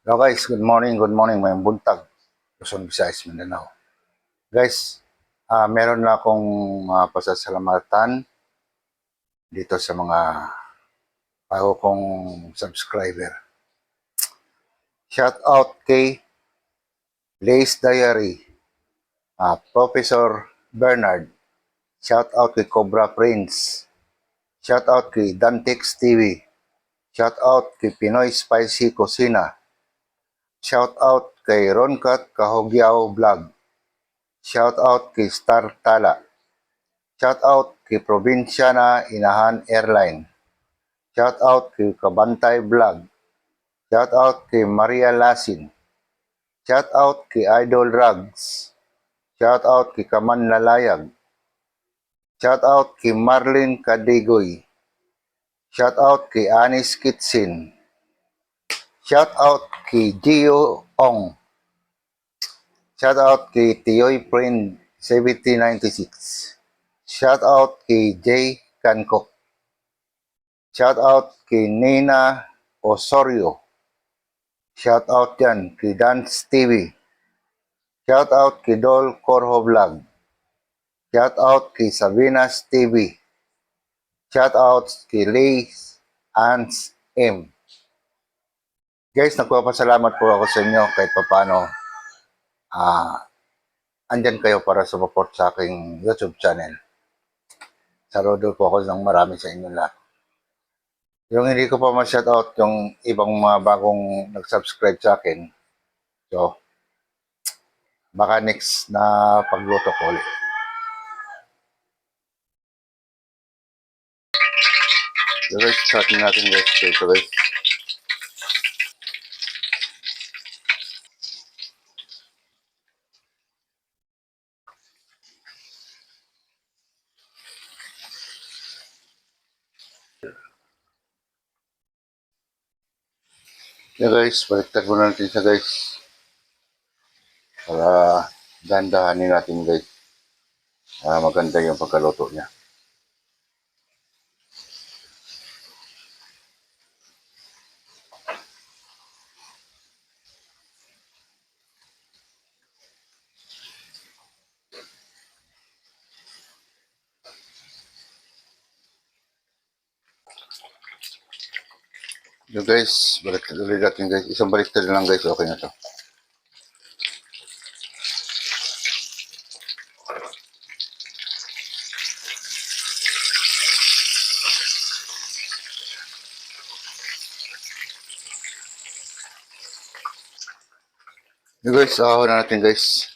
Hello guys, good morning, may buntag. Luzon, Visayas, Mindanao. Guys, meron na akong pasasalamatan dito sa mga bago kong subscriber. Shout out kay Blaze Diary, Professor Bernard. Shout out kay Cobra Prince. Shout out kay Dantex TV. Shout out kay Pinoy Spicy Kusina. Shout out kay Roncat Kahogyaw Vlog. Shout out kay Star Tala. Shout out kay Provinciana Inahan Airline. Shout out kay Kabantay Vlog. Shout out kay Maria Lasin. Shout out kay Idol Rugs. Shout out kay Kaman Lalayag. Shout out kay Marlene Kadigoy. Shout out kay Anis Kitsin. Shout out kay Gio Ong. Shout out kay Tioy Friend 7096. Shout out kay Jay Kankok. Shout out kay Nina Osorio. Shout out yan kay Dance TV. Shout out kay Dol Corho Vlog. Shout out kay Sabinas TV. Shout out kay Lace Ans M. Guys, nagpapasalamat po ako sa inyo kahit papano. Andyan kayo para support sa aking YouTube channel. Saludo po ako ng marami sa inyo lahat. Yung hindi ko pa ma-shoutout yung ibang mga bagong nag-subscribe sa akin. So, baka next na pagluto ko ulit. So guys, starting natin guys. So guys. Yeah guys, baliktad muna natin siya guys. Para dandahanin natin guys. Maganda yung pagkaluto niya. So guys, baliktad ulit natin guys. Isang baliktad lang guys, okay na to. So guys, ahon na natin guys.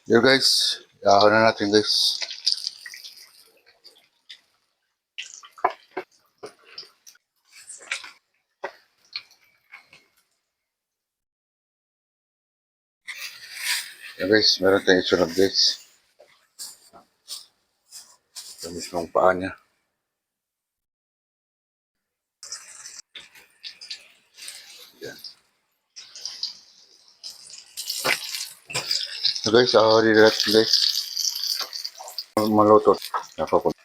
So guys, ahon na natin guys. So guys, meron tayong isunod guys. Sa mismong paa niya. Yan. So guys, ahon na natin guys. Maluto. Napapun.